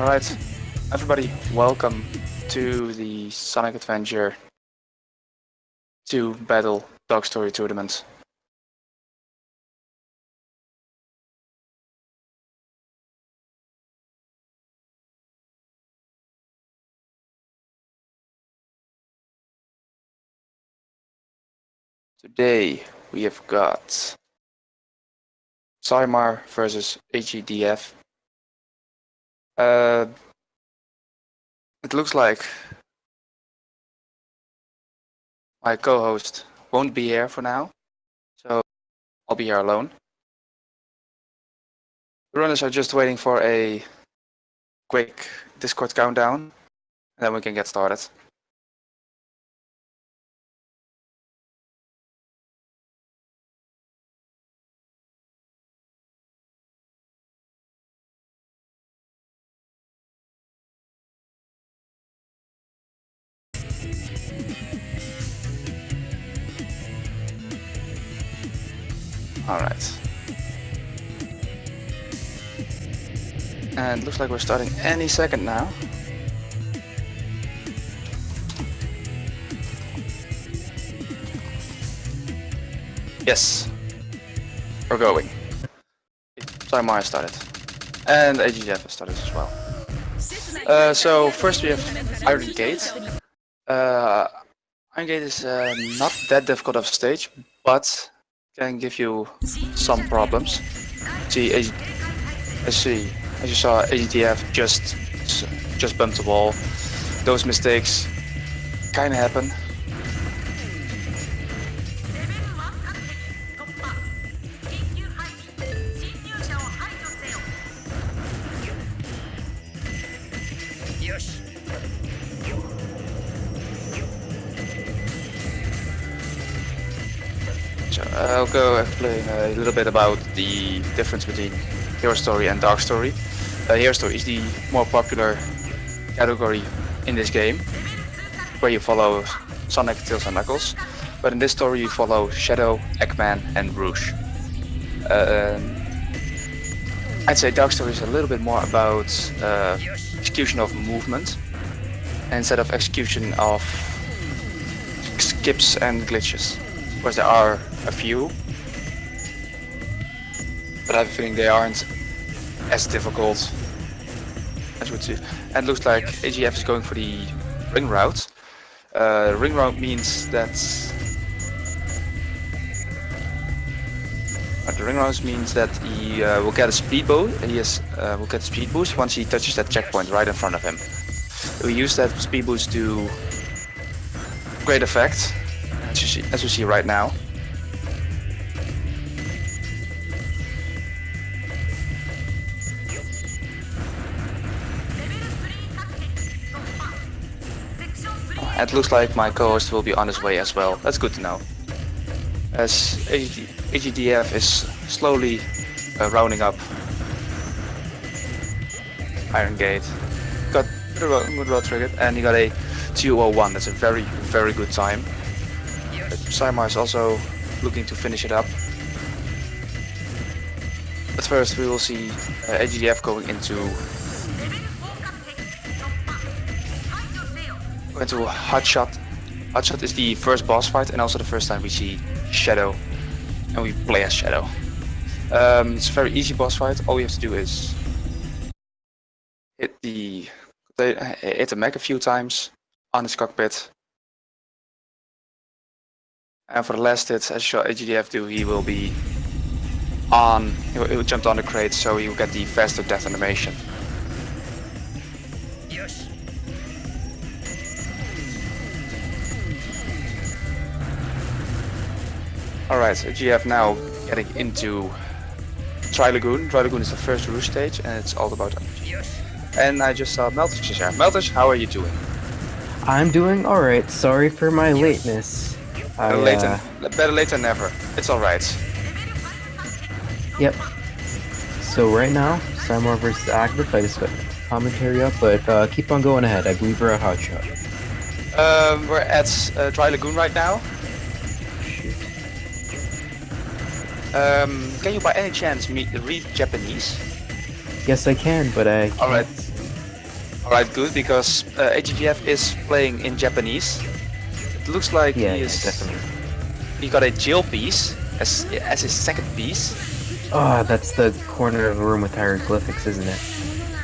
Alright, everybody, welcome to the Sonic Adventure 2 Battle Dog Story Tournament. Today we have got PsyMar versus agdf. It looks like my co-host won't be here for now, so I'll be here alone. The runners are just waiting for a quick Discord countdown, and then we can get started. Alright. And looks like we're starting any second now. Yes, we're going. PsyMar started, and agdf has started as well. So first we have Iron Gate. Iron Gate is not that difficult of a stage, but can give you some problems. As you saw, agdf just bumped the wall. Those mistakes kind of happen. So I'll go explain a little bit about the difference between Hero Story and Dark Story. Hero Story is the more popular category in this game, where you follow Sonic, Tails and Knuckles. But in this story you follow Shadow, Eggman and Rouge. I'd say Dark Story is a little bit more about execution of movement instead of execution of skips and glitches. Of course there are a few, but I have a feeling they aren't as difficult as would see. And it looks like agdf is going for the ring route. Ring route means that he will get a speed boost. Will get a speed boost once he touches that checkpoint right in front of him. We use that speed boost to great effect, as we see right now. And it looks like my co-host will be on his way as well. That's good to know. As agdf is slowly rounding up Iron Gate. Got good well triggered, and he got a 2:01. That's a very, very good time. PsyMar is also looking to finish it up. But first we will see agdf going into Hotshot. Hotshot is the first boss fight and also the first time we see Shadow, and we play as Shadow. It's a very easy boss fight. All we have to do is hit the mech a few times on his cockpit. And for the last hit, as you saw agdf do, he will be on. He will jump on the crate, so he will get the faster death animation. Alright, so GF now getting into Tri-Lagoon. Tri-Lagoon is the first Rouge stage, and it's all about RPG. And I just saw Meltish here. Meltish, how are you doing? I'm doing alright. Sorry for my lateness. Better late than never. It's alright. Yep. So right now, PsyMar versus agdf. I just got commentary up, but keep on going ahead. I believe we're at Hotshot. We're at Tri-Lagoon right now. Can you by any chance read Japanese? Yes, I can, but I can't. Alright. Alright, good, because agdf is playing in Japanese. It looks like Yeah, he yeah, is. definitely. He got a jail piece as his second piece. Oh, that's the corner of a room with hieroglyphics, isn't it?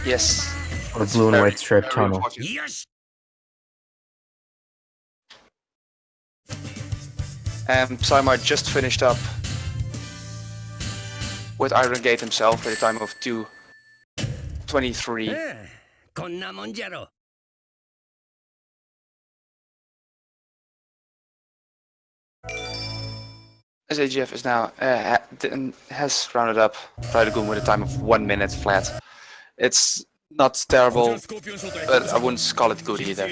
Yes. Or a That's blue and very, white striped very tunnel. unfortunate. And PsyMar just finished up with Iron Gate himself at a time of 2:23. こんなもんじゃろ。As AGF is now has rounded up Trilagoon with a time of 1 minute flat. It's not terrible, but I wouldn't call it good either.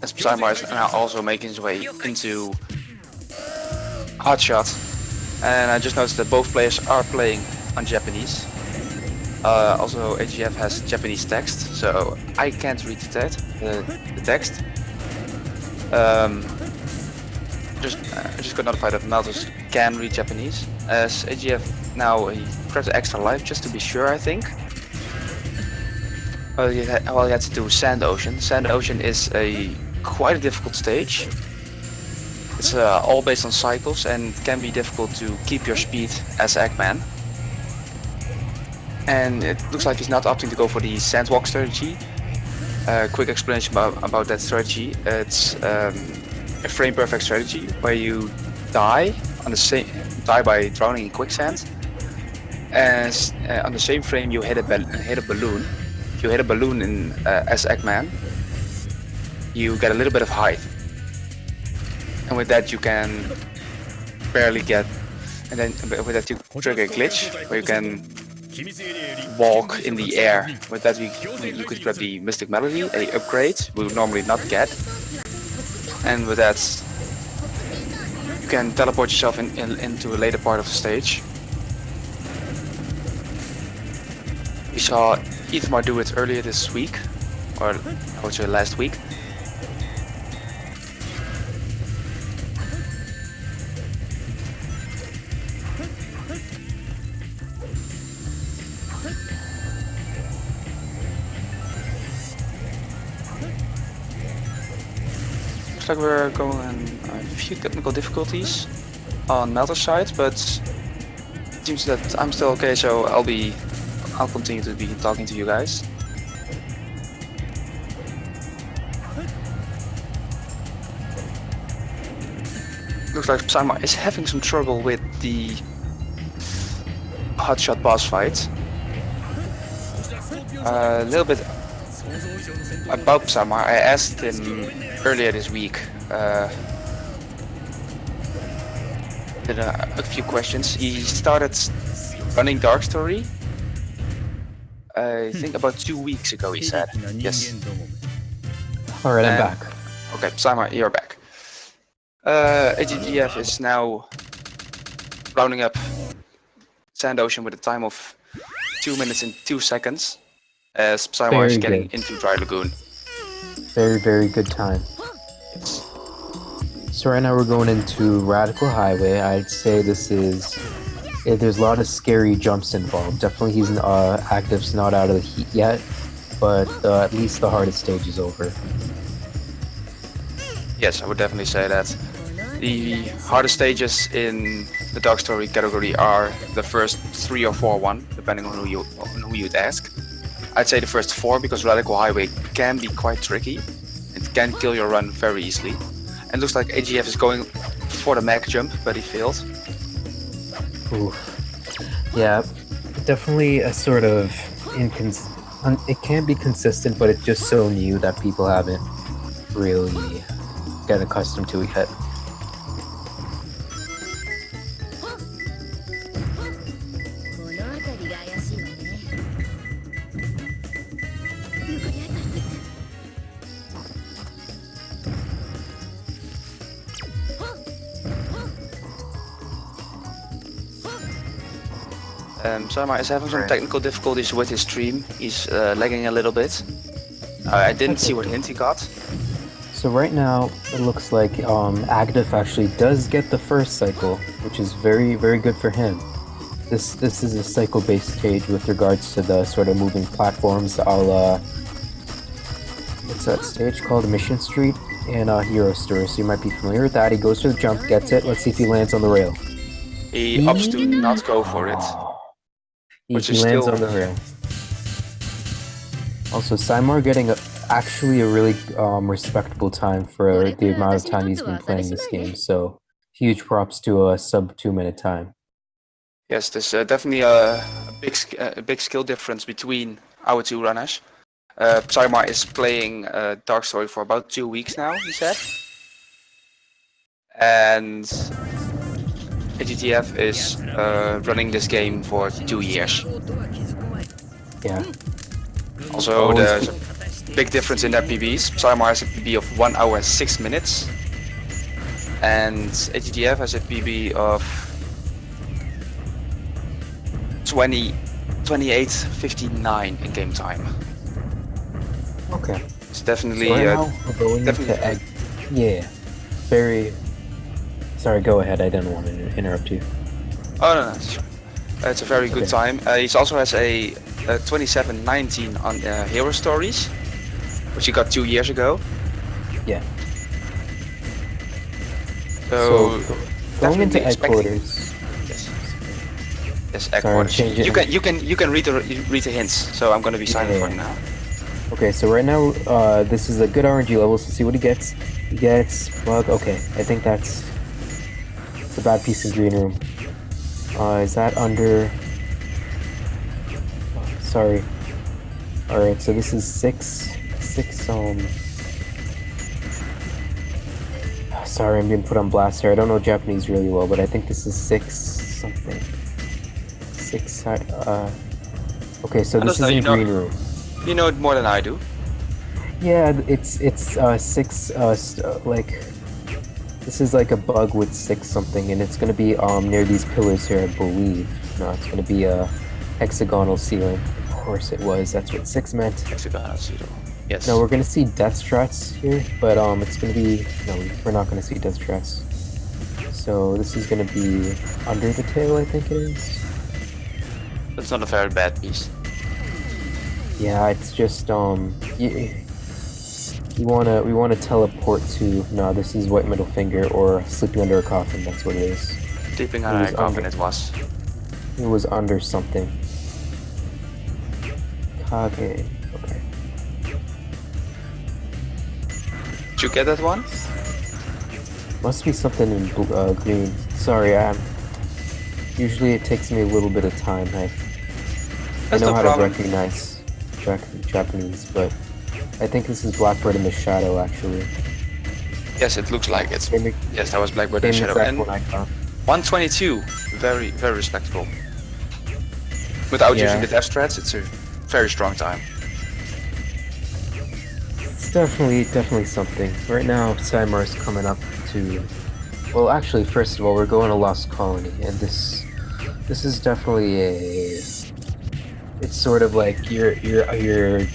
As PsyMar is now also making his way into Hotshot, and I just noticed that both players are playing on Japanese. Also, AGF has Japanese text, so I can't read the text. I just got notified that Malthus can read Japanese. As AGF now he grabbed an extra life just to be sure, I think. Well, he had to do Sand Ocean. Sand Ocean is quite a difficult stage. It's all based on cycles and can be difficult to keep your speed as Eggman. And it looks like he's not opting to go for the Sandwalk strategy. Quick explanation about that strategy. It's a frame perfect strategy where you die by drowning in quicksand. As on the same frame you hit a balloon. If you hit a balloon in as Eggman, you get a little bit of height, and with that you can barely get. And then with that you trigger a glitch where you can walk in the air. With that you could grab the Mystic Melody, a upgrade we would normally not get. And with that, you can teleport yourself into a later part of the stage. We saw Ithmar do it earlier this week, or I would say last week. Looks like we're going a few technical difficulties on Melter's side, but it seems that I'm still okay, so I'll continue to be talking to you guys. Looks like PsyMar is having some trouble with the Hotshot boss fight. A little bit about PsyMar. I asked him earlier this week. Did a few questions. He started running Dark Story. I think about 2 weeks ago, he said. Yes. Alright, I'm back. Okay, PsyMar, you're back. agdf is now rounding up Sand Ocean with a time of 2 minutes and 2 seconds. As PsyMar is getting into Dry Lagoon. Very, very good time. So right now we're going into Radical Highway. I'd say this is... there's a lot of scary jumps involved. Definitely he's Active's not out of the heat yet, but at least the hardest stage is over. Yes, I would definitely say that. The hardest stages in the Dark Story category are the first 3 or 4, depending on who you'd ask. I'd say the first 4 because Radical Highway can be quite tricky. It can kill your run very easily. And it looks like AGF is going for the mech jump, but he failed. Ooh. Yeah, definitely a sort of it can be consistent, but it's just so new that people haven't really gotten accustomed to it yet. PsyMar is having some technical difficulties with his stream. He's lagging a little bit. I didn't see what hint he got. So right now, it looks like agdf actually does get the first cycle, which is very, very good for him. This is a cycle-based stage with regards to the sort of moving platforms. What's that stage called? Mission Street and Hero Store. So you might be familiar with that. He goes for the jump, gets it. Let's see if he lands on the rail. He opts to not go for it, which He is lands still on the rail. Also, PsyMar getting actually a really respectable time for the amount of time he's been playing this game. So huge props to a sub 2-minute time. Yes, there's definitely a big skill difference between our two runners. PsyMar is playing Dark Story for about 2 weeks now, he said. And agdf is running this game for 2 years. Yeah. Also, there's a big difference in their PBs. PsyMar has a PB of 1 hour and 6 minutes. And agdf has a PB of 28:59 in game time. Okay. It's definitely So right now we're going definitely into egg. Yeah. Very. Sorry, go ahead. I didn't want to interrupt you. Oh no, it's a very good time. He also has a 27:19 on Hero Stories, which he got 2 years ago. Yeah. So going into definitely egg expecting- quarters. Yes, egg Sorry, quarters. change it. You can read the hints. So I'm gonna be silent Yeah. for now. Okay, so right now, this is a good RNG level, so see what he gets. He gets bug. Okay, I think it's a bad piece of green room. Is that under? Oh, sorry. All right, so this is six. Sorry, I'm being put on blast here. I don't know Japanese really well, but I think this is 6 something. 6. Okay, so this is in green room. You know it more than I do. Yeah, it's 6 like this is like a bug with 6 something, and it's gonna be near these pillars here, I believe. No, it's gonna be a hexagonal ceiling. Of course it was. That's what 6 meant. Hexagonal zero. Yes. No, we're gonna see death strats here, but it's gonna be we're not gonna see death strats. So this is gonna be under the tail, I think it is. That's not a very bad piece. Yeah, it's just we wanna teleport to this is white middle finger or sleeping under a coffin. That's what it is. Sleeping under a coffin it was. It was under something. Kage. Okay. Did you get that one? Must be something in green. Sorry, usually it takes me a little bit of time. I That's know no how problem. to recognize Japanese, but I think this is Blackbird in the Shadow, actually. Yes, it looks like it. Same Yes, that was Blackbird in Shadow. exact And one I found. 122, very respectable. Without Yeah. using the death strats, it's a very strong time. It's definitely something. Right now, PsyMar's coming up to. Well, actually, first of all, we're going to Lost Colony, and this is definitely a. It's sort of like you're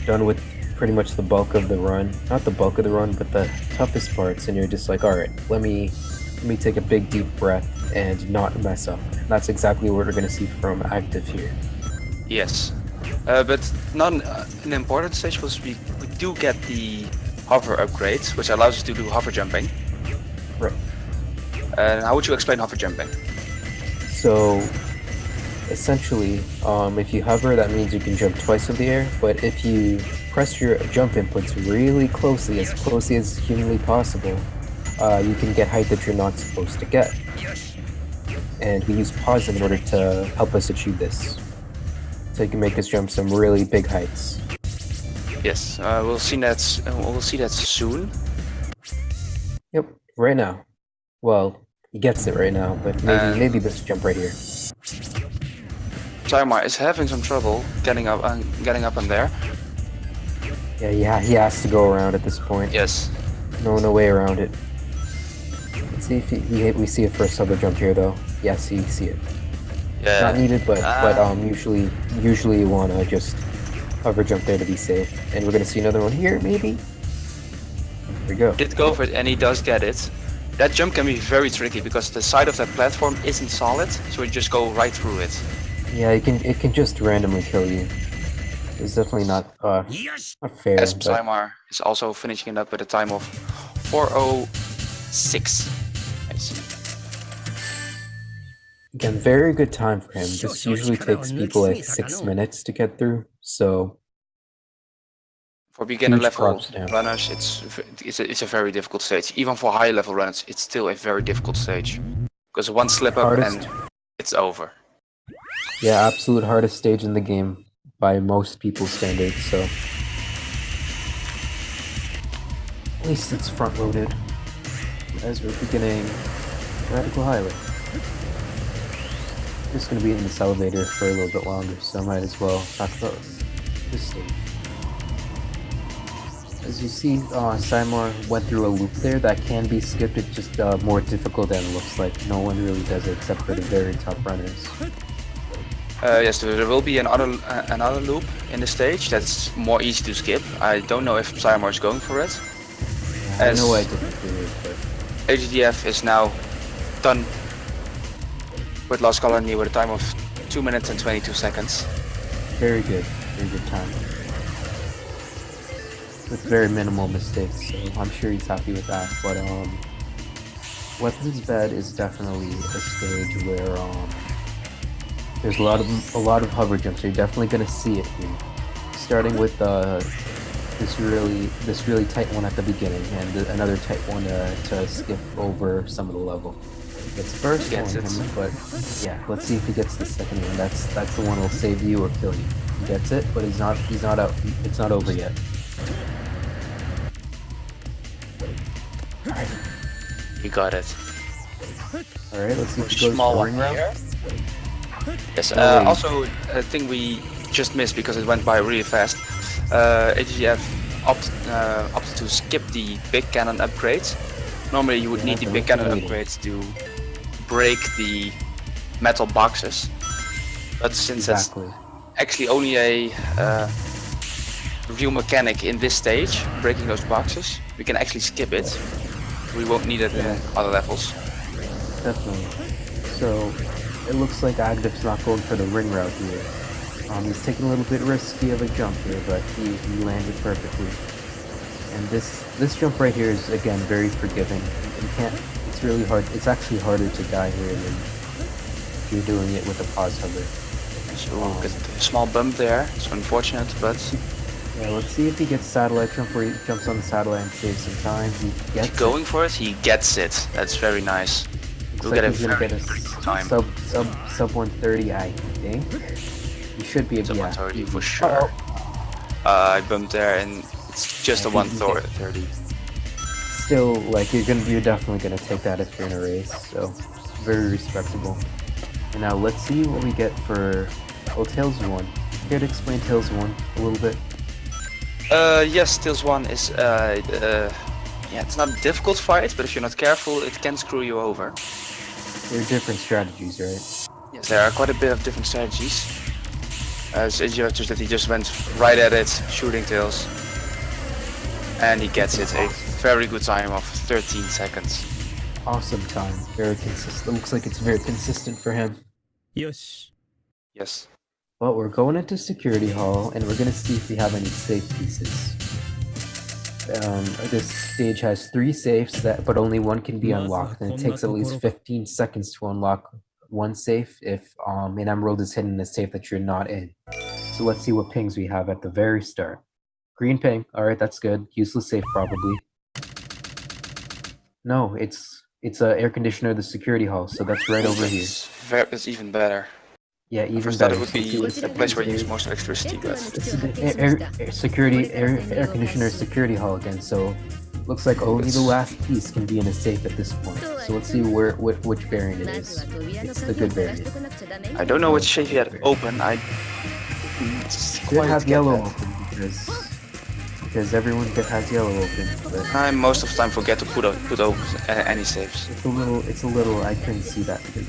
done with pretty much the bulk of the run. Not the bulk of the run, but the toughest parts, and you're just like, all right, let me take a big deep breath and not mess up. And that's exactly what we're gonna see from agdf here. Yes. But not an important stage was we do get the hover upgrade, which allows us to do hover jumping. Right. How would you explain hover jumping? So, essentially, if you hover, that means you can jump twice in the air, but if you press your jump inputs really closely, as closely as humanly possible, you can get height that you're not supposed to get. And we use pause in order to help us achieve this. So you can make us jump some really big heights. Yes, we'll see that soon. Yep, right now. Well, he gets it right now, but maybe this jump right here. PsyMar is having some trouble getting up and there. Yeah, he has to go around at this point. Yes. No way around it. Let's see if we see a first hover jump here though. Yes, you see it. Yeah. Not needed, but usually you wanna just hover jump there to be safe. And we're gonna see another one here, maybe. There we go. Did go for it, and he does get it. That jump can be very tricky because the side of that platform isn't solid, so you just go right through it. Yeah, it can just randomly kill you. It's definitely not Yes. not fair, As but PsyMar is also finishing it up with a time of 4:06. I see. again, very good time for him. This usually takes people like 6 minutes to get through, so For beginner huge level props to him. runners, it's a very difficult stage. Even for high level runners, it's still a very difficult stage. Because one slip up and it's over. Yeah, absolute hardest stage in the game by most people's standards, so at least it's front loaded as we're beginning Radical Highway. Just gonna be in this elevator for a little bit longer, so I might as well talk about this stage. As you see, PsyMar went through a loop there that can be skipped. It's just more difficult than it looks like. No one really does it except for the very top runners. Yes, there will be another loop in the stage that's more easy to skip. I don't know if PsyMar is going for it. I know I didn't do it, but agdf is now done with Lost Colony with a time of 2 minutes and 22 seconds. very good time. With very minimal mistakes, so I'm sure he's happy with that. But Weapons Bed is definitely a stage where there's a lot of hover jumps. You're definitely gonna see it here, starting with this really tight one at the beginning, and another tight one to skip over some of the level. It's first on him, but yeah, let's see if he gets the second one. That's the one that'll save you or kill you. He gets it, but he's not out. It's not over yet. Alright. You got it. Alright, let's see if he goes Small for one ring round. here. Yes, Oh, also a thing we just missed because it went by really fast. agdf opted to skip the big cannon upgrades. Normally you would need the big cannon upgrades to break the metal boxes. But since that's actually only a real mechanic in this stage, breaking those boxes, we can actually skip it. We won't need it in other levels. Definitely. So it looks like agdf's not going for the ring route here. He's taking a little bit risky of a jump here, but he landed perfectly. And this jump right here is again very forgiving. You can't. It's really hard. It's actually harder to die here than if you're doing it with a pause hover. So we'll get a small bump there. It's unfortunate, but yeah. Let's see if he gets satellite jump, where he jumps on the satellite and saves some time. He gets he's going for it. He gets it. That's very nice. Looks like he's gonna get a sub 130, I think. He should be a sub 130 for sure. I bumped there, and it's just a 130. Still, like you're definitely gonna take that if you're in a race. So very respectable. And now let's see what we get for Tails 1. Care to explain Tails 1 a little bit? Yes, Tails 1 is yeah, it's not a difficult fight, but if you're not careful, it can screw you over. There are different strategies, right? Yes, there are quite a bit of different strategies. As just that he just went right at it, shooting Tails, and he gets it. A very good time of 13 seconds. Awesome time. Very consistent. Looks like it's very consistent for him. Yes. Yes. Well, we're going into Security Hall, and we're gonna see if we have any safe pieces. This stage has 3 safes, but only one can be unlocked, and it takes at least 15 seconds to unlock one safe if an emerald is hidden in a safe that you're not in. So let's see what pings we have at the very start. Green ping. Alright, that's good. Useless safe, probably. No, it's a air conditioner of the Security Hall, so that's right over here. It's even better. Yeah, even First better. thought it would be a place where you use most electricity, but This is the air conditioner security hall again, so looks like only the last piece can be in a safe at this point. So let's see which variant it is. It's the good variant. I don't know which safe you had open. Could have yellow open because everyone has yellow open. But I most of the time forget to put open any safes. It's a little. I couldn't see that because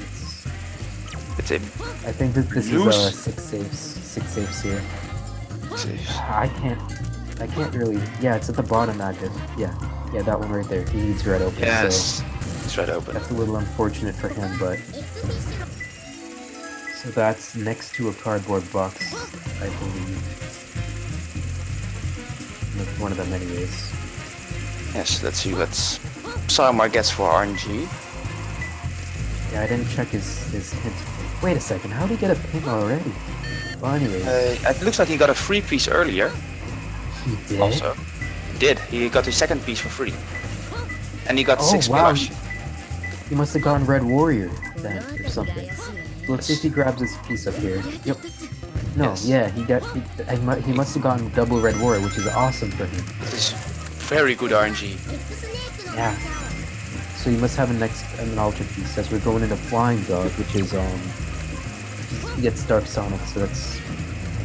I think that this is 6 safes here. I can't really. Yeah, it's at the bottom, Agdef. Yeah, that one right there. He needs red open. Yes. So thread open. That's a little unfortunate for him, but... So that's next to a cardboard box, I believe. One of them anyways. Yes, let's see what PsyMar gets for RNG. Yeah, I didn't check his hint. Wait a second, how did he get a ping already? Well, anyways. It looks like he got a free piece earlier. He did? Also. He did. He got his second piece for free. And he got 6 wow. pillars. He must have gone Red Warrior then, or something. Let's see if he grabs this piece up here. Yep. No, Yes. yeah, he must have gone double Red Warrior, which is awesome for him. This is very good RNG. Yeah. So you must have an altar piece as we're going into Flying Dog, which is he gets Dark Sonic, so that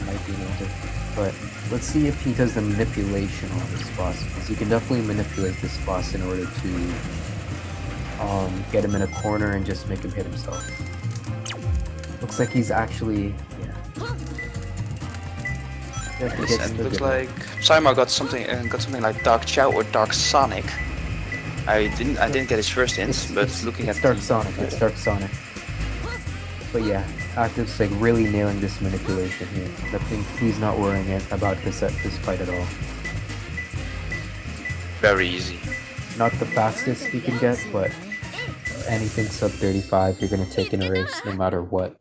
might be an altar. But let's see if he does the manipulation on this boss, because you can definitely manipulate this boss in order to get him in a corner and just make him hit himself. Looks like he's actually Yes, and it looks like PsyMar got something like Dark Chow or Dark Sonic. I didn't get his first hint, but looking at Dark Sonic, it's Dark Sonic. But yeah, Active's like really nailing this manipulation here. I think he's not worrying about this fight at all. very easy. Not the fastest you can get, but anything sub 35 you're gonna take in a race no matter what.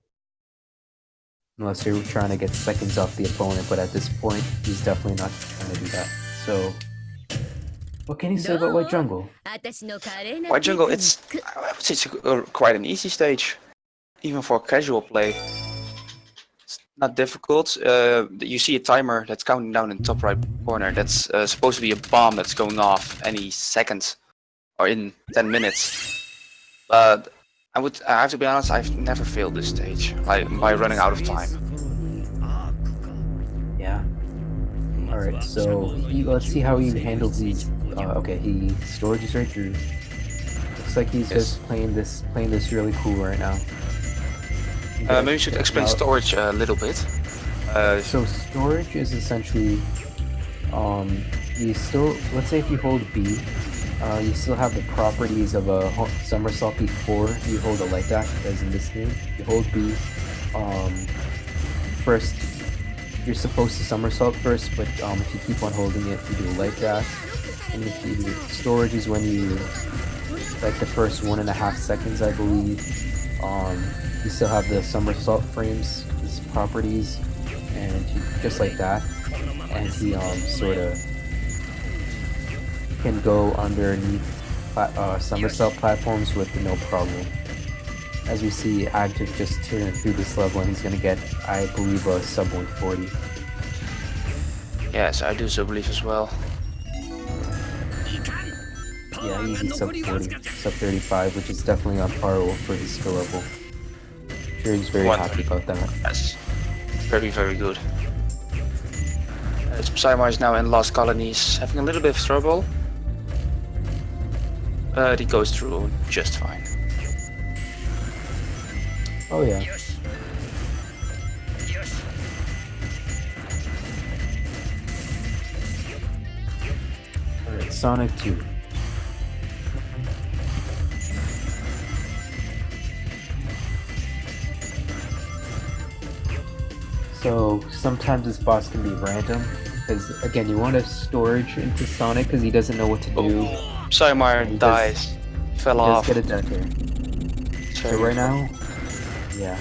Unless you're trying to get seconds off the opponent, but at this point, he's definitely not trying to do that. So, what can you say about White Jungle? White Jungle, I would say it's quite an easy stage, even for casual play. It's not difficult. You see a timer that's counting down in the top right corner. That's supposed to be a bomb that's going off any second, or in 10 minutes. But I have to be honest, I've never failed this stage by running out of time. Yeah. Alright, so let's see how he handles these. Okay, storage is right through. Looks like he's just playing this really cool right now. Maybe you should explain storage a little bit. So storage is essentially, you still, let's say if you hold B, you still have the properties of a somersault before you hold a light dash, as in this game. You hold B, first, you're supposed to somersault first, but if you keep on holding it, you do a light dash. And if you do storage is when you, like the first 1.5 seconds, I believe, you still have the somersault frames, his properties, and just like that. And he sort of can go underneath somersault platforms with no problem. As we see, Active just tearing through this level, and he's gonna get, I believe, a sub 140. Yes, I do so believe as well. Yeah, easy sub 40, sub 35, which is definitely on par for his skill level. I'm sure he's very happy about that. Yes, very, very good. PsyMar is now in Lost Colonies, having a little bit of trouble. But he goes through just fine. Oh yeah. Alright, Sonic 2. So sometimes this boss can be random, because again you want to storage into Sonic because he doesn't know what to do. PsyMar dies. Fell off. Get a death here. So right now, yeah.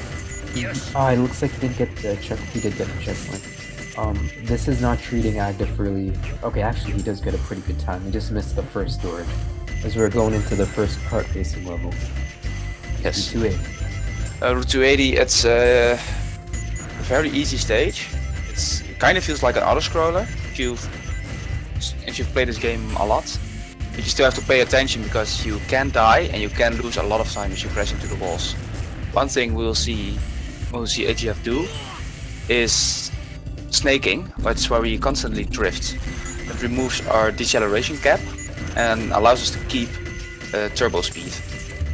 Oh, it looks like he didn't get the check. He did get the checkpoint. This is not treating Agdef really. Okay, actually he does get a pretty good time. He just missed the first storage, as we're going into the first kart racing level. Yes. Route 280. Route 280. It's a very easy stage. It kind of feels like an auto-scroller if you've played this game a lot. But you still have to pay attention because you can die and you can lose a lot of time as you crash into the walls. One thing we'll see agdf do is snaking, which is where we constantly drift. It removes our deceleration cap and allows us to keep turbo speed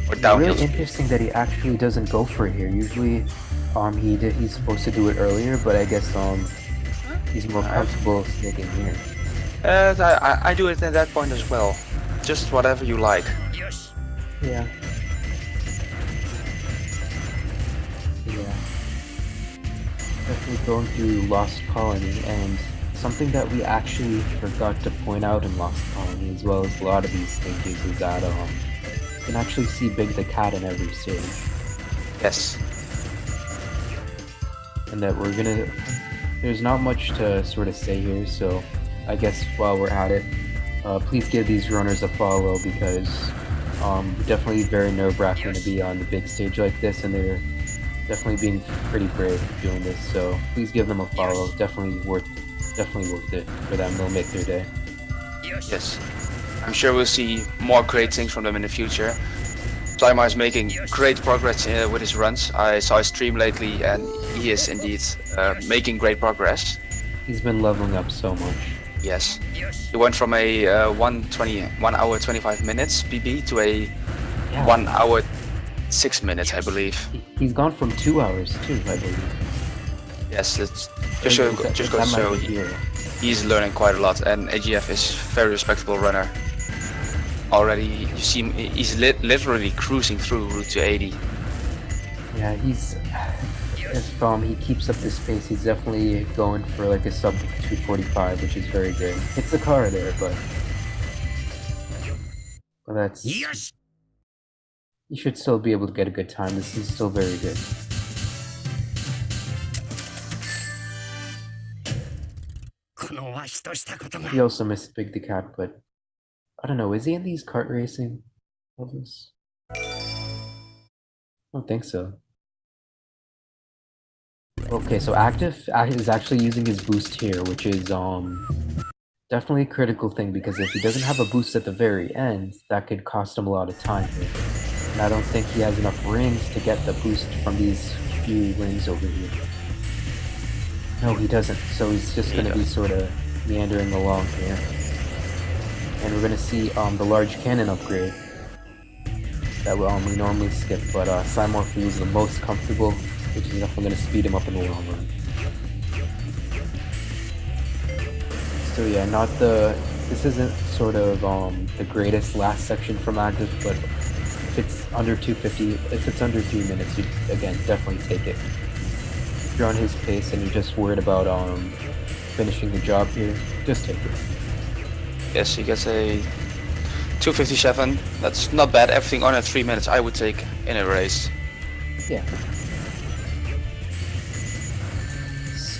or downhill. Really interesting that he actually doesn't go for it here. Usually, he's supposed to do it earlier, but I guess he's more comfortable snaking here. I do it at that point as well. Just whatever you like. Yeah. Yeah. Definitely going through Lost Colony, and something that we actually forgot to point out in Lost Colony, as well as a lot of these stages, is that you can actually see Big the Cat in every stage. Yes. And that we're gonna... There's not much to sort of say here, so I guess while we're at it, please give these runners a follow, because definitely very nerve-wracking to be on the big stage like this, and they're definitely being pretty brave doing this, so please give them a follow. Definitely worth it for them. They'll make their day. Yes. I'm sure we'll see more great things from them in the future. PsyMar is making great progress with his runs. I saw his stream lately, and he is indeed making great progress. He's been leveling up so much. Yes. He went from a 1 hour 25 minutes PB to a 1 hour 6 minutes, I believe. He's gone from 2 hours too, I believe. Yes, it's just goes to show he's learning quite a lot, and agdf is a very respectable runner. Already, you see him, he's literally cruising through route to 80. Yeah, if he keeps up this pace, he's definitely going for like a sub 245, which is very good. Hits the car there, but that's... Yes. You should still be able to get a good time. This is still very good. He also missed Big the Cat, but I don't know, is he in these kart racing levels? I don't think so. Okay, so agdf is actually using his boost here, which is definitely a critical thing, because if he doesn't have a boost at the very end, that could cost him a lot of time here. And I don't think he has enough rings to get the boost from these few rings over here. No, he doesn't, so he's just going to be sort of meandering along here. And we're going to see the large cannon upgrade that we normally skip, but PsyMar is the most comfortable, which is definitely going to speed him up in the long run. So yeah, this isn't sort of the greatest last section from agdf, but if it's under 250, if it's under 3 minutes, you again definitely take it. If you're on his pace and you're just worried about finishing the job here, just take it. Yes, he gets a 257. That's not bad. Everything under 3 minutes I would take in a race. Yeah.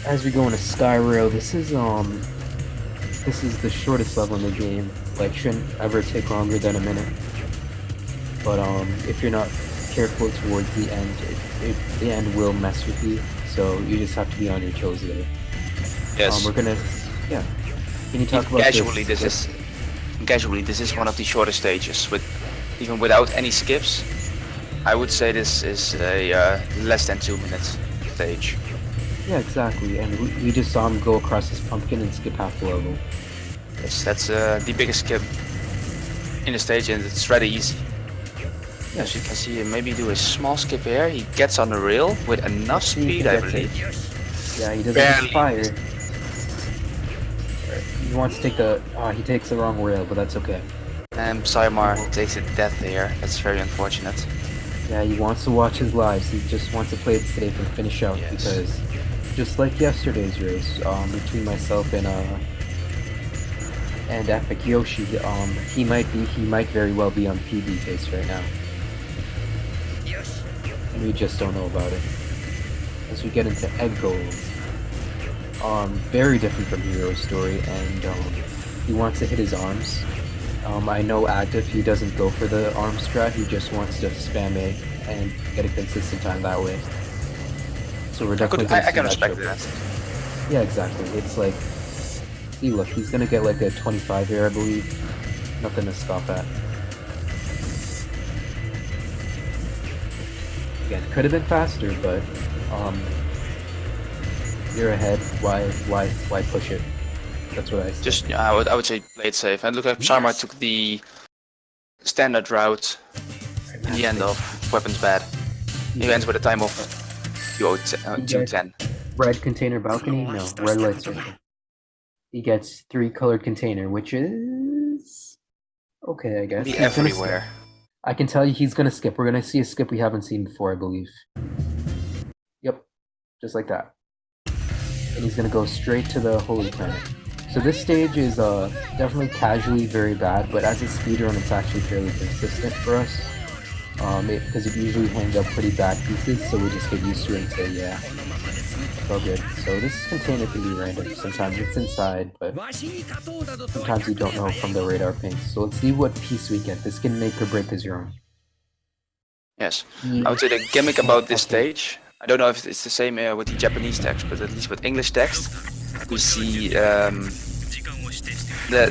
As we go into Skyrail, this is the shortest level in the game. Like, shouldn't ever take longer than a minute. But if you're not careful towards the end, the end will mess with you. So you just have to be on your toes there. Yes. We're gonna, yeah. Can you talk about casually? This is one of the shortest stages. Even without any skips, I would say this is a less than 2 minutes stage. Yeah, exactly. And we just saw him go across this pumpkin and skip half the level. Yes, that's the biggest skip in the stage, and it's rather easy. Yeah. As you can see, maybe do a small skip here. He gets on the rail with enough speed, I believe. Yeah, he doesn't fire. He wants to take the... he takes the wrong rail, but that's okay. And PsyMar takes a death here. That's very unfortunate. Yeah, he wants to watch his lives. He just wants to play it safe and finish out, because just like yesterday's race, between myself and Epic Yoshi, he might very well be on PB pace right now. And we just don't know about it. As we get into Egg Gold, very different from Hero's Story, and he wants to hit his arms. I know agdf, he doesn't go for the arm strat, he just wants to spam A and get a consistent time that way. So we're definitely I can respect that. Yeah, exactly. It's like, see, look, he's gonna get like a 25 here, I believe. Nothing to scoff at. Again, could have been faster, but you're ahead. Why push it? That's what I say. Just I would say play it safe. And look like PsyMar took the standard route in the end of Weapons Bad. He ends with a time of 2:10. Red container balcony? No, red light circle. He gets 3 colored container, which is okay, I guess. Be everywhere. I can tell you he's gonna skip. We're gonna see a skip we haven't seen before, I believe. Yep, just like that. And he's gonna go straight to the Holy Planet. So this stage is definitely casually very bad, but as a speedrun, it's actually fairly consistent for us. Because it usually hands out pretty bad pieces, so we just get used to it and say, yeah, it's all good. So this container can be random. Sometimes it's inside, but sometimes you don't know from the radar ping. So let's see what piece we get. This can make or break the zero. Yes. I would say the gimmick about this stage, I don't know if it's the same with the Japanese text, but at least with English text, we see the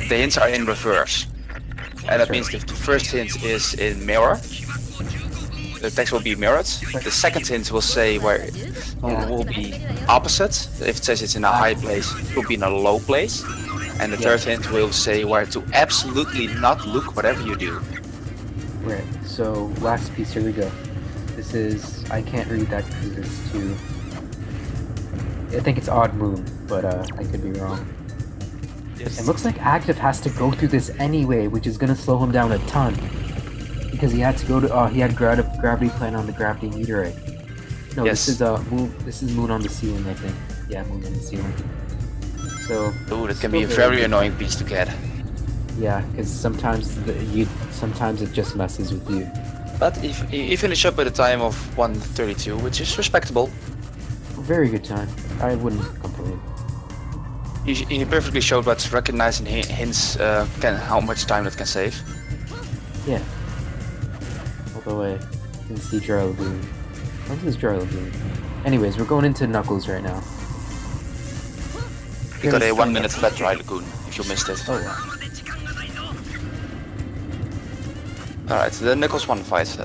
hints are in reverse. And that means if the first hint is in mirror, the text will be mirrored. The second hint will say where it will be opposite. If it says it's in a high place, it will be in a low place. And the third hint will say where to absolutely not look whatever you do. Right, so last piece, here we go. This is, I can't read that because it's too, I think it's Odd Moon, but I could be wrong. Yes. It looks like Agdf has to go through this anyway, which is gonna slow him down a ton. Because he had to go to, he had gravity plan on the gravity meteorite. No, yes. This is Moon on the ceiling, I think. Yeah, Moon on the ceiling. So. Ooh, that can be a very annoying piece to get. Yeah, because sometimes it just messes with you. But you finish up at a time of 1:32, which is respectable. Very good time. I wouldn't complain. You perfectly showed what recognizing hints how much time that can save. Yeah. Although I can see Dry Lagoon. What is Dry Lagoon? Anyways, we're going into Knuckles right now. You got a 1 minute flat Dry Lagoon if you missed it. Oh yeah. Alright, the Knuckles 1 fight,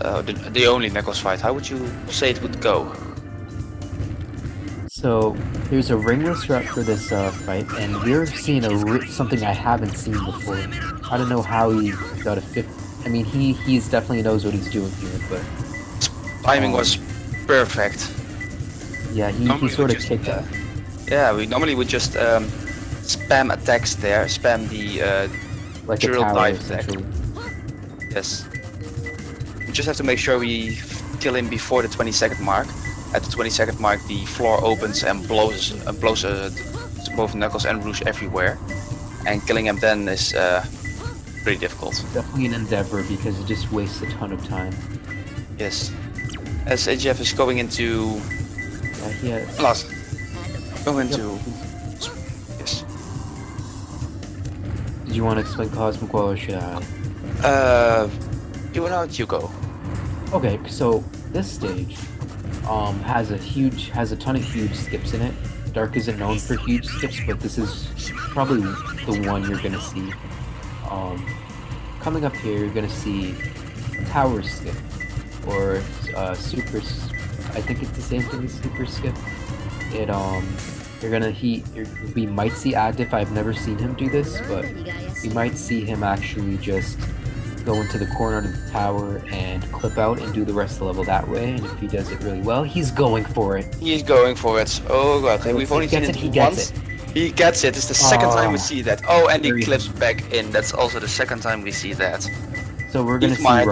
the only Knuckles fight, how would you say it would go? So, there's a ringless route for this fight, and we're seeing something I haven't seen before. I don't know how he got a 50. I mean, he's definitely knows what he's doing here, but... Timing was perfect. Yeah, he sort of kicked that. Yeah, we normally would just spam attacks there, spam the like a drill tower, dive attack. essentially. Yes. We just have to make sure we kill him before the 20-second mark. At the 20-second mark, the floor opens and blows both Knuckles and Rouge everywhere. And killing him then is pretty difficult. Definitely an endeavor because it just wastes a ton of time. Yes. As agdf is going into... Yes. Going into... Yes. Did you want to explain Cosmic Wall or should I? You go. Okay, so this stage has a ton of huge skips in it. Dark isn't known for huge skips, but this is probably the one you're gonna see. Coming up here, you're gonna see tower skip or super. I think it's the same thing as super skip. We might see agdf. I've never seen him do this, but we might see him actually just go into the corner of the tower and clip out and do the rest of the level that way. And if he does it really well, he's going for it. He's going for it. Oh god, we've only seen it once. He gets it. It's the second time we see that. Oh, and he clips back in. That's also the second time we see that. So we're gonna see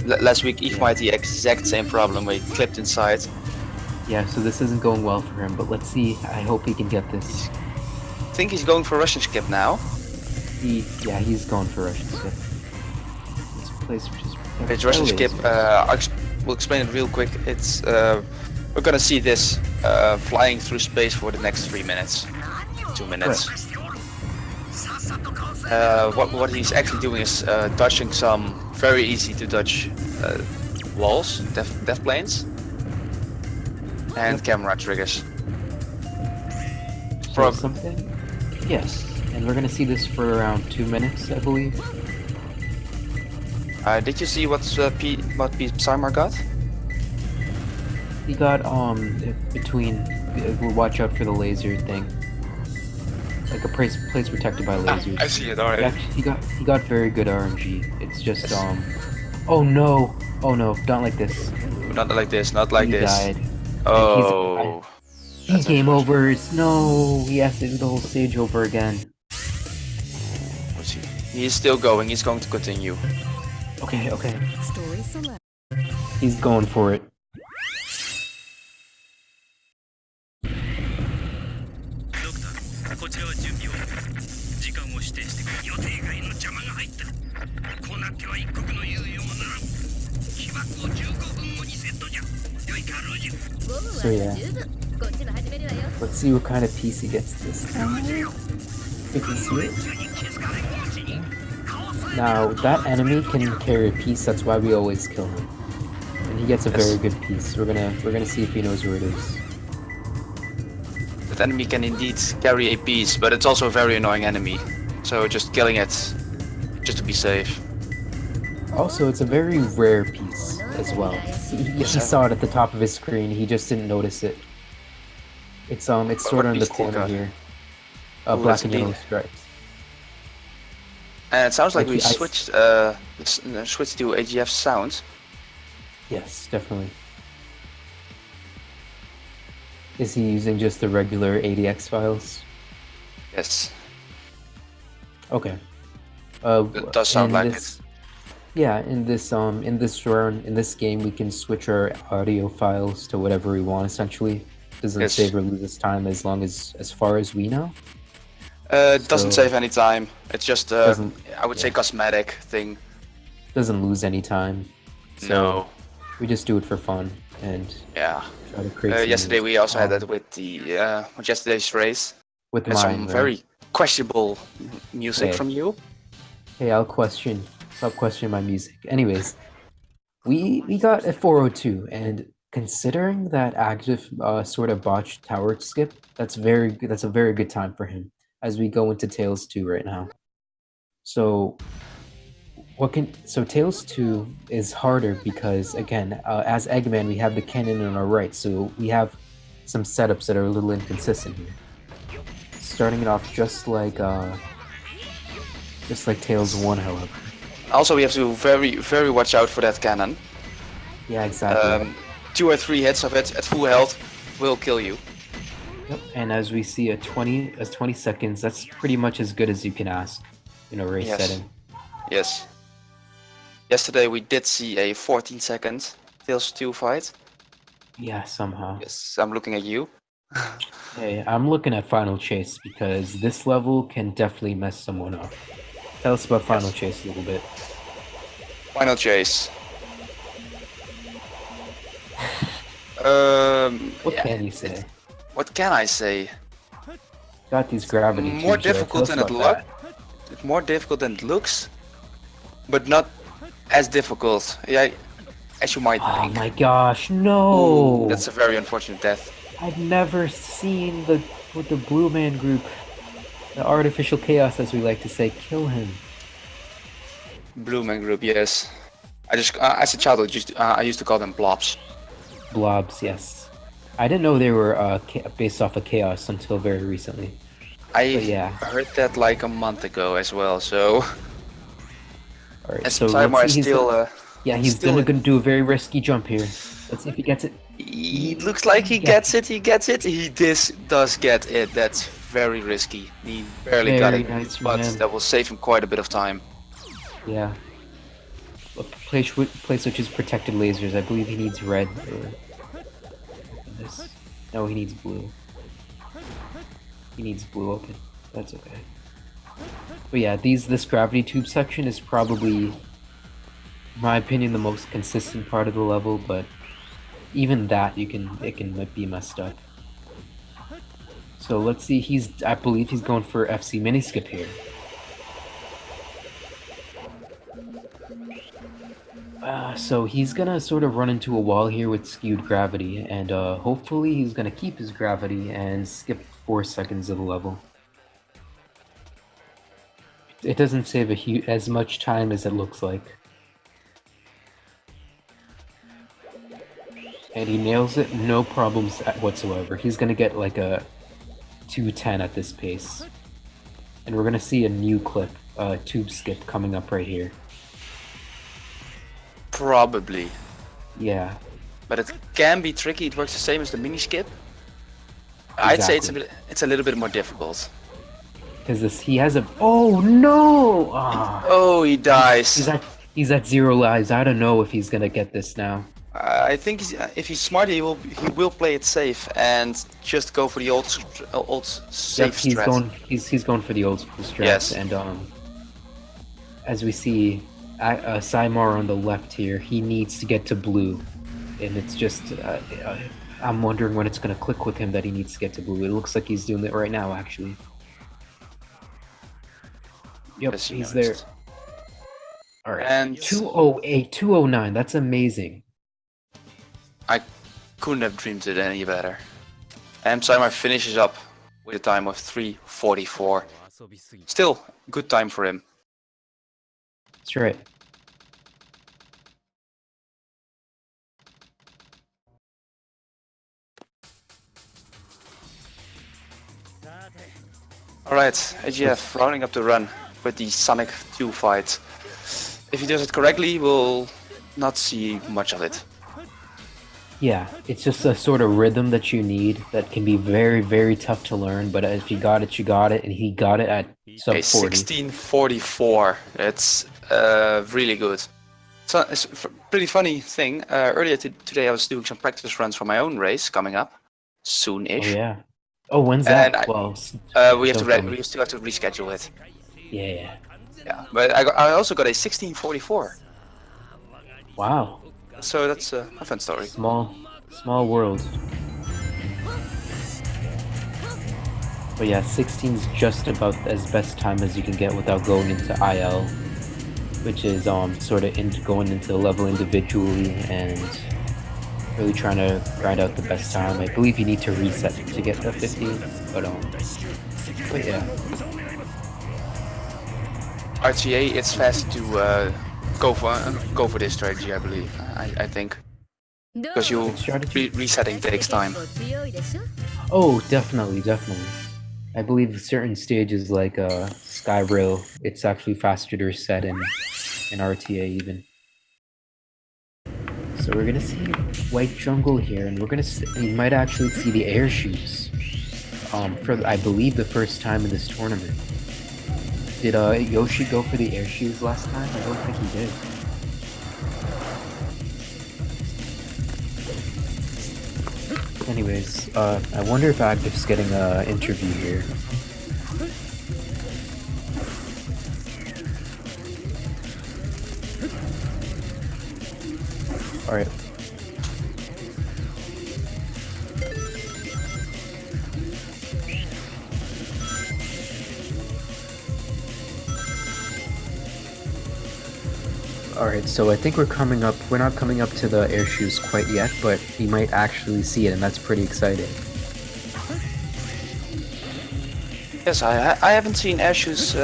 last week Eve might the exact same problem where he clipped inside. Yeah, so this isn't going well for him, but let's see. I hope he can get this. I think he's going for Russian skip now. He's going for Russian skip. It's a place which is... It's Russian skip. We'll explain it real quick. It's we're gonna see this flying through space for the next 3 minutes, 2 minutes. What he's actually doing is dodging some very easy to dodge walls, death planes, and camera triggers. Something? Yes. And we're gonna see this for around 2 minutes, I believe. Did you see what PsyMar got? He got between. Watch out for the laser thing. Like a place protected by lasers. I see it already. He got very good RNG. It's just Oh no! Oh no! Not like this. Not like this. Not like this. He died. Oh. He game overs. No, he has to do the whole stage over again. He's still going. He's going to continue. Okay, okay. Story select. He's going for it. ドクター、こちらは準備を。時間を指定して予定外の邪魔が入った。こうなっては一刻の猶予もならん。起爆を15分後にセットじゃ。良いか、ロジュ。 So yeah, let's see what kind of piece he gets this time. We can see it. Now that enemy can carry a piece. That's why we always kill him. And he gets a very good piece. We're gonna see if he knows where it is. That enemy can indeed carry a piece, but it's also a very annoying enemy. So just killing it, just to be safe. Also, it's a very rare piece as well. He saw it at the top of his screen. He just didn't notice it. It's sort of in the corner here. Black and yellow stripes. And it sounds like we I switched switched to agdf sounds. Yes, definitely. Is he using just the regular ADX files? Yes. Okay. It does sound like it. Yeah, in this run, in this game, we can switch our audio files to whatever we want. Essentially, doesn't save or lose us time as far as we know. It doesn't save any time. It's just I would say cosmetic thing. Doesn't lose any time. So No. We just do it for fun and Yeah. try to create. Yesterday we also had that with the with yesterday's race. With and mine, some right? very questionable music from you. Hey, stop questioning my music. Anyways, we got a 402, and considering that agdf sort of botched tower skip, that's a very good time for him as we go into Tales 2 right now. So Tales 2 is harder because again, as Eggman, we have the cannon on our right, so we have some setups that are a little inconsistent here. Starting it off just like Tales 1, however. Also, we have to very watch out for that cannon. Yeah, exactly. 2 or 3 hits of it at full health will kill you. Yep. And as we see, 20 seconds, that's pretty much as good as you can ask in a race setting. Yes. Yesterday we did see a 14-second Tales 2 fight. Yeah, somehow. Yes, I'm looking at you. Hey, I'm looking at Final Chase because this level can definitely mess someone up. Tell us about Final Chase a little bit. Final Chase. What can you say? What can I say? Got these gravity More tubes, difficult than it looks. More difficult than it looks, but not as difficult. Yeah, as you might think. Oh my gosh, no! Ooh, that's a very unfortunate death. I've never seen the Blue Man group, the artificial chaos, as we like to say, kill him. Blue Man group, yes. I just as a child, I used to call them blobs. Blobs, yes. I didn't know they were based off of chaos until very recently. I heard that like a month ago as well. So. Alright, and so PsyMar is still. He's gonna do a very risky jump here. Let's see if he gets it. He looks like he gets it. He gets it. He does get it. That's very risky. He barely got it, nice, but man. that will save him quite a bit of time. Yeah. Place switches protected lasers. I believe he needs red. This. No, he needs blue. He needs blue. Okay, that's okay. But yeah, this gravity tube section is probably, in my opinion, the most consistent part of the level. But even that, it can be messed up. So let's see. I believe he's going for FC mini skip here. So he's gonna sort of run into a wall here with skewed gravity, and hopefully he's gonna keep his gravity and skip 4 seconds of the level. It doesn't save as much time as it looks like. And he nails it, no problems whatsoever. He's gonna get like a 210 at this pace. And we're gonna see a new clip, tube skip, coming up right here. Probably. Yeah. But it can be tricky. It works the same as the mini skip. Exactly. I'd say it's a little bit more difficult. Because he has a... Oh no! Ah. Oh, he dies. He's at 0 lives. I don't know if he's gonna get this now. I think if he's smart, he will play it safe and just go for the old safe He's strat. he's going for the old school strats. Yes. And as we see, PsyMar on the left here, he needs to get to blue, and it's just I'm wondering when it's gonna click with him that he needs to get to blue. It looks like he's doing it right now, actually. Yep, Yes, he's noticed. there. All right, And 208, 209. That's amazing. I couldn't have dreamed it any better. And PsyMar finishes up with a time of 3:44. Still, good time for him. That's right. Alright, agdf rounding up the run with the Sonic 2 fight. If he does it correctly, we'll not see much of it. Yeah, it's just a sort of rhythm that you need that can be very, very tough to learn, but if you got it, you got it, and he got it at sub Okay, 40. 16:44. It's really good. So it's a pretty funny thing. Earlier today I was doing some practice runs for my own race coming up soon-ish. Oh, yeah. Oh, when's that? And Well, we don't tell me. we still have to reschedule it. Yeah. Yeah, but I also got a 16:44. Wow. So that's a fun story. Small world. But yeah, 16's just about as best time as you can get without going into IL, which is sort of going into the level individually and really trying to grind out the best time. I believe you need to reset to get the 50, but yeah. RTA, it's fast to go for this strategy, I believe. I think because resetting takes time. Oh, definitely. I believe certain stages like Skyrail, it's actually faster to reset in RTA even. So we're gonna see White Jungle here, and we might actually see the air shoes. For I believe the first time in this tournament. Did Yoshi go for the air shoes last time? I don't think he did. Anyways, I wonder if agdf's getting an interview here. Alright. Alright, so I think we're not coming up to the air shoes quite yet, but you might actually see it, and that's pretty exciting. Yes, I haven't seen air shoes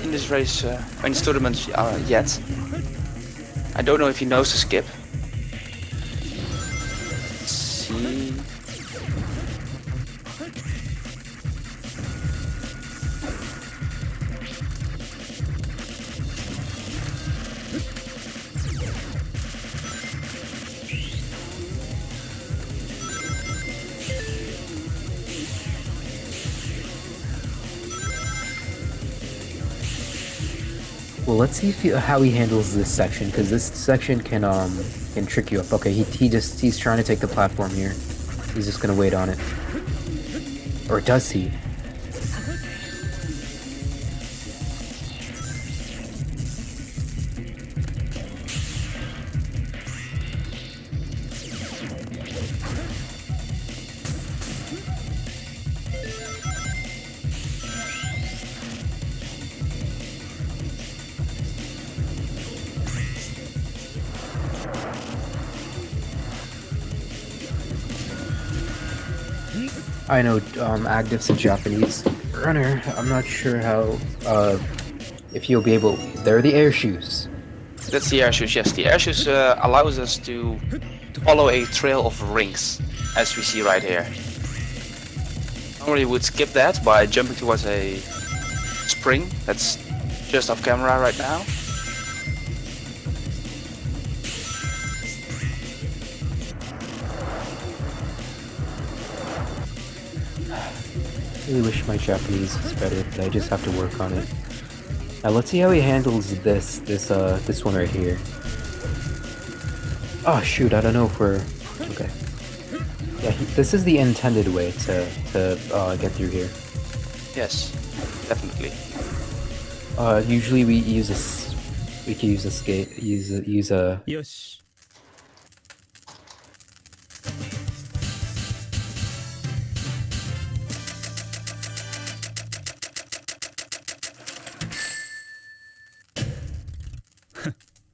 in this race, in this tournament yet. I don't know if he knows to skip. Let's see. Well, let's see how he handles this section, because this section can trick you up. Okay, he's trying to take the platform here. He's just gonna wait on it. Or does he? I know agdf's a Japanese runner. I'm not sure how if he'll be able. They're the air shoes. That's the air shoes. Yes, the air shoes allows us to follow a trail of rings, as we see right here. Normally we would skip that by jumping towards a spring that's just off camera right now. I really wish my Japanese was better, but I just have to work on it. Now let's see how he handles this one right here. Oh shoot, I don't know if we're okay. Yeah, this is the intended way to get through here. Yes, definitely. Usually we can use a よし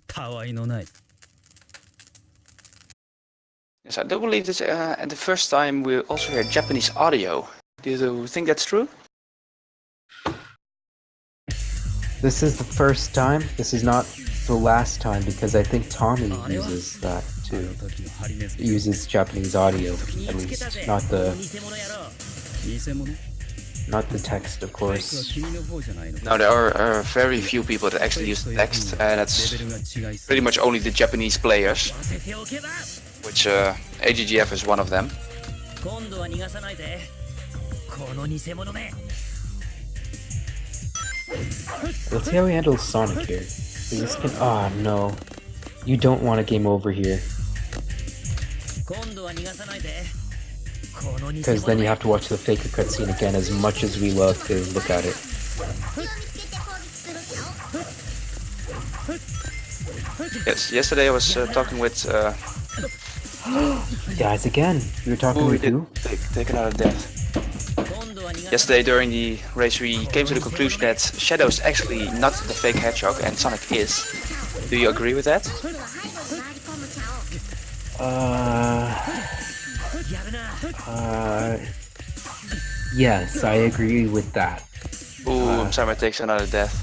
たわいのない Yes, I do believe this. And the first time we also hear Japanese audio. Do you think that's true? This is the first time. This is not the last time because I think Tommy uses that too. Uses Japanese audio, at least, not the text, of course. No, there are very few people that actually use the text, and that's pretty much only the Japanese players, which agdf is one of them. 今度は逃がさないぜこの偽物め Let's see how he handles Sonic here. This can, oh no. You don't want a game over here. 今度は逃がさないぜこの偽 Because 物 then you め have to watch the faker cutscene again as much as we love to look at it. Yes, yesterday I was talking with... Guys, again. You were talking with who? Take another death. Yesterday during the race we came to the conclusion that Shadow is actually not the fake hedgehog and Sonic is. Do you agree with that? Yes, I agree with that. Ooh, PsyMar takes another death.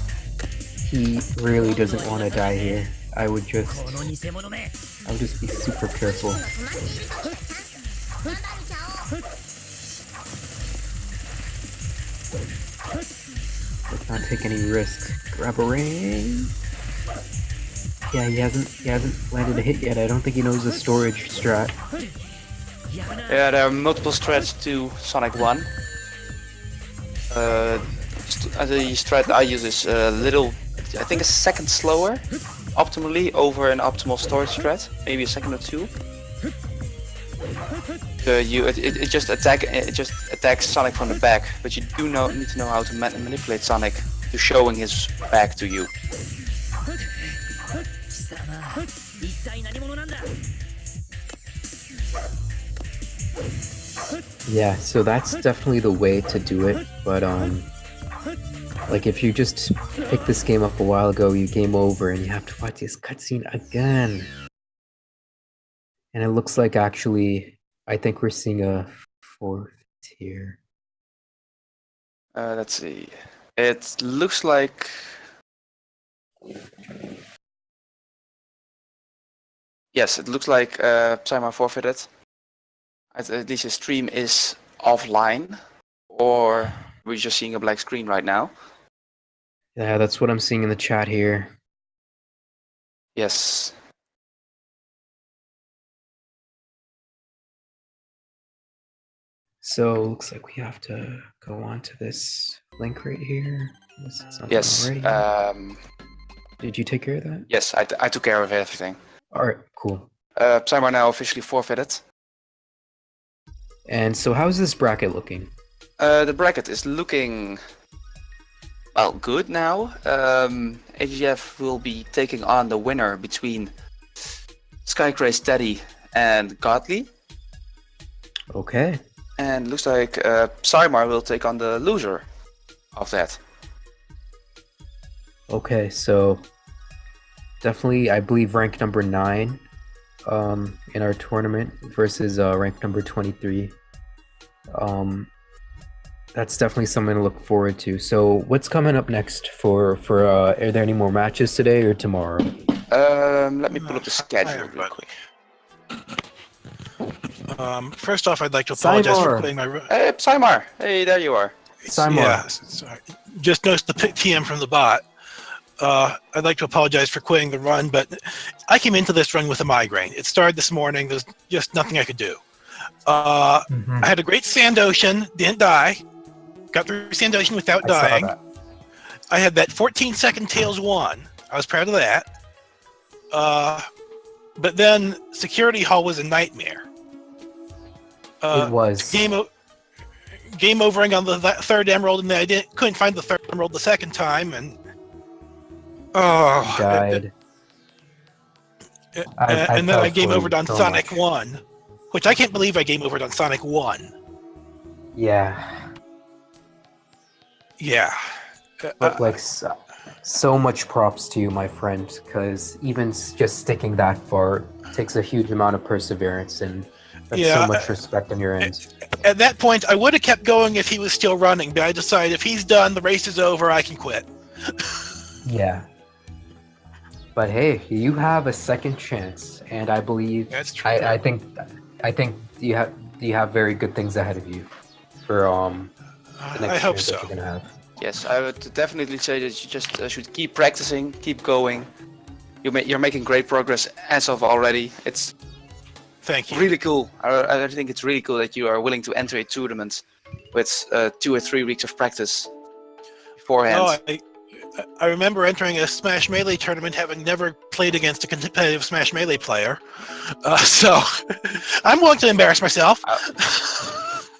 He really doesn't want to die here. I would just この偽物め be super careful. Let's not take any risks. Grab a ring. Yeah, he hasn't landed a hit yet. I don't think he knows the storage strat. Yeah, there are multiple strats to Sonic 1. The strat I use is a little, I think a second slower, optimally over an optimal storage strat, maybe a second or two. It just attacks Sonic from the back, but you do need to know how to manipulate Sonic to showing his back to you. 貴様一体何者なんだ Yeah, so that's definitely the way to do it, but like if you just picked this game up a while ago, you game over and you have to watch this cutscene again. And it looks like actually, I think we're seeing a fourth tier. Let's see. It looks like... Yes, it looks like PsyMar forfeited. At least his stream is offline, or we're just seeing a black screen right now. Yeah, that's what I'm seeing in the chat here. Yes. So looks like we have to go on to this link right here. Yes. Did you take care of that? Yes, I took care of everything. Alright, cool. PsyMar now officially forfeited. And so how's this bracket looking? The bracket is looking, well, good now. agdf will be taking on the winner between Skycraze Teddy and Godly. Okay. And looks like PsyMar will take on the loser of that. Okay, so definitely I believe rank number 9 in our tournament versus rank number 23. That's definitely something to look forward to. So what's coming up next for are there any more matches today or tomorrow? Let me pull up the schedule real quick. First off, I'd like to apologize for PsyMar. putting my... Hey, PsyMar! Hey, there you are. PsyMar. Yeah, sorry. Just noticed the TM from the bot. I'd like to apologize for quitting the run, but I came into this run with a migraine. It started this morning. There's just nothing I could do. I had a great Sand Ocean, didn't die. Got through Sand Ocean without dying. I had that 14-second Tails 1. I was proud of that. But then Security Hall was a nightmare. It was. Game overing on the third emerald, and then I couldn't find the third emerald the second time, and Died. and then I game overed on so Sonic much. 1, which I can't believe I game overed on Sonic 1. Yeah. Yeah. But like, so much props to you, my friend, because even just sticking that far takes a huge amount of perseverance, and that's so much respect on your end. At that point, I would have kept going if he was still running, but I decided if he's done, the race is over, I can quit. Yeah. But hey, you have a second chance, and I believe That's true. I think you have very good things ahead of you for the next I hope chance so. that you're gonna have. Yes, I would definitely say that you just should keep practicing, keep going. You're making great progress as of already. It's Thank you. really cool. I think it's really cool that you are willing to enter a tournament with 2 or 3 weeks of practice beforehand. No, I remember entering a Smash Melee tournament having never played against a competitive Smash Melee player. So I'm willing to embarrass myself.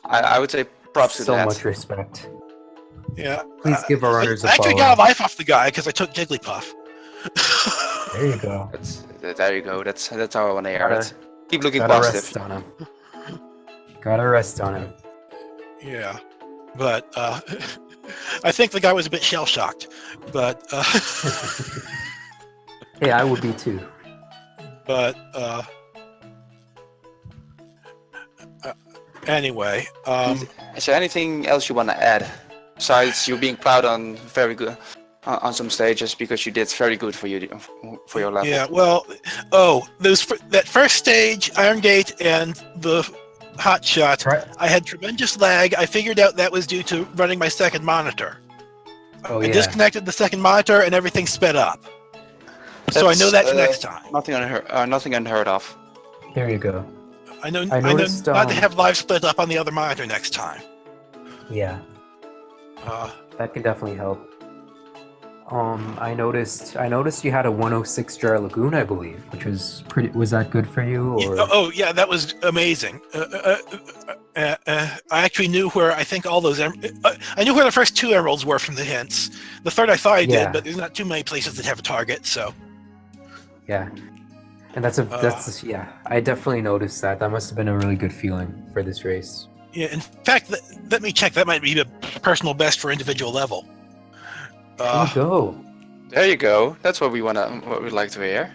I would say props to So that. much respect. Yeah. Please give our runners a I actually follow. got a life off the guy because I took Jigglypuff. There you go. There you go. That's how I want to hear it. Keep looking Gotta positive. rest on him. Gotta rest on him. Yeah. But I think the guy was a bit shell-shocked. But Hey, I would be too. but anyway, Is there anything else you want to add besides you being proud on very good on some stages because you did very good for your level? yeah. Well, that first stage, Iron Gate, and the hot shot. Right. I had tremendous lag. I figured out that was due to running my second monitor. Oh I yeah. disconnected the second monitor and everything sped up. So I know that for next time. Nothing unheard of. There you go. I know noticed, not to have live split up on the other monitor next time. Yeah, that can definitely help. I noticed you had a 106 jar lagoon, I believe, which was pretty. Was that good for you? Or yeah, that was amazing. I actually knew where I think all those. I knew where the first 2 emeralds were from the hints. The third I thought I Yeah. did, but there's not too many places that have a target. So yeah, and that's yeah. I definitely noticed that. That must have been a really good feeling for this race. yeah. In fact, let me check. That might be the personal best for individual level. There you go. There you go. That's what we'd like to hear.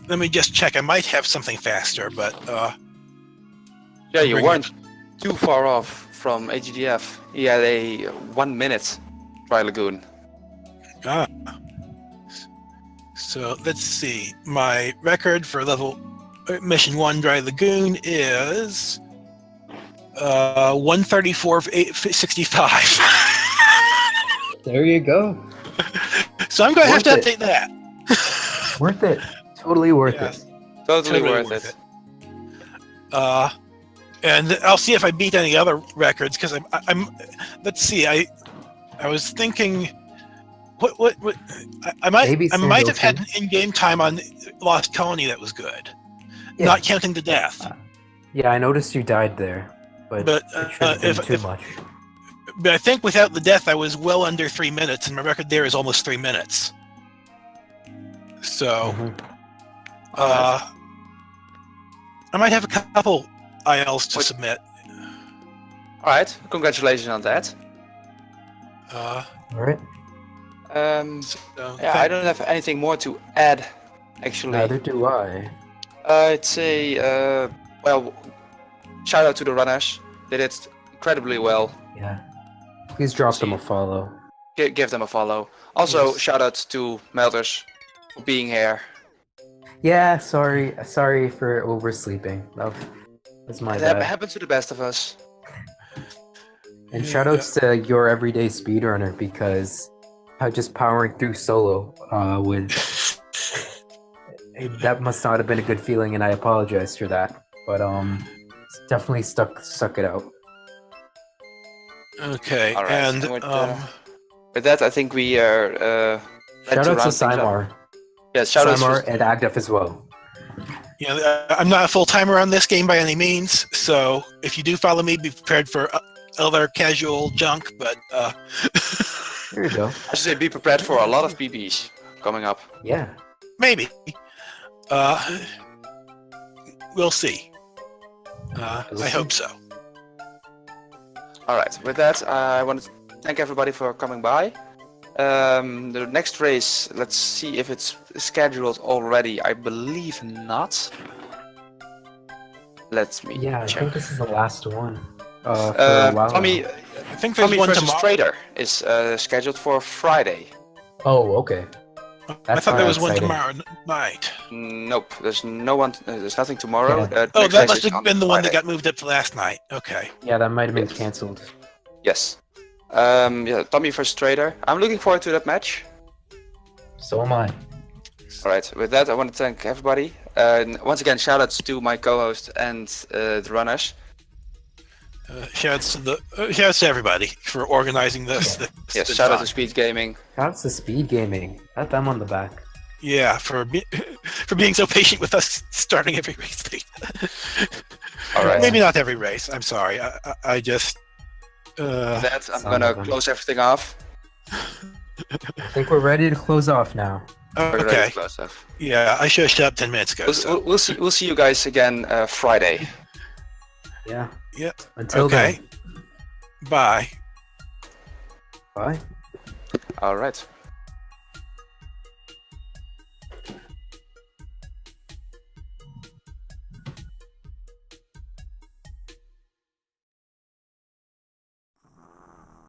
Let me just check. I might have something faster, but Yeah, you bring weren't too far off from agdf. He had a 1 minute dry lagoon. So let's see. My record for level mission 1 Dry Lagoon is 134/65. There you go. So I'm going to have to Worth update that. Worth it. Totally worth Yes. it. Totally worth it. And I'll see if I beat any other records because I'm. Let's see. I was thinking. What I might have had an in-game time on Lost Colony that was good, Yeah. not counting the death. Yeah, I noticed you died there, but But, it shouldn't have been too much. But I think without the death, I was well under 3 minutes, and my record there is almost 3 minutes. So, Mhm. I might have a couple ILs to submit. All right, congratulations on that. All right. So Yeah, I don't have anything more to add, actually. Neither do I. I'd say, well, shout out to the runners. They did incredibly well. Yeah. Please drop them a follow. Give them a follow. Also, Yes. shout out to Melders for being here. Yeah, sorry for oversleeping. That's my That bad. happens to the best of us. And shoutouts to your everyday speedrunner because just powering through solo with that must not have been a good feeling, and I apologize for that. But definitely stuck it out. Okay, All right, and and with, with that, I think we are ready Shout out to round things up. PsyMar. Yes, shout out PsyMar to and agdf as well. You know, I'm not a full timer on this game by any means, so if you do follow me, be prepared for other casual junk. But There you go. I should say be prepared for a lot of PBs coming up. Yeah. maybe we'll see. I hope so. All right. With that, I want to thank everybody for coming by. The next race, let's see if it's scheduled already. I believe not. Let me Yeah, I check. think this is the last one. For a while Tommy, now. I think there's Tommy one versus tomorrow. Trader is scheduled for Friday. Oh, okay. I thought there was one exciting. tomorrow night. Nope, there's no one. There's nothing tomorrow. Yeah. Oh, Next that race must is have on been the one that Friday. got moved up to last night. Okay. Yeah, that might have been Yes. cancelled. Yes. Yeah, Tommy versus Trader. I'm looking forward to that match. So am I. All right. With that, I want to thank everybody. And once again, shoutouts to my co-host and the runners. Shouts to everybody for organizing this. Yeah. This Yes, been shout out fun. to SpeedGaming. Shout out to SpeedGaming. Pat them on the back. Yeah, for being so patient with us starting every race. All right. Maybe not every race. I'm sorry. I just. With that, I'm Son gonna of a- close everything off. I think we're ready to close off now. We're ready Okay. to close off. Yeah, I should have shut up 10 minutes ago. So. We'll see you guys again Friday. Yeah. Yep. Until Okay. Bye. then. Bye. All right.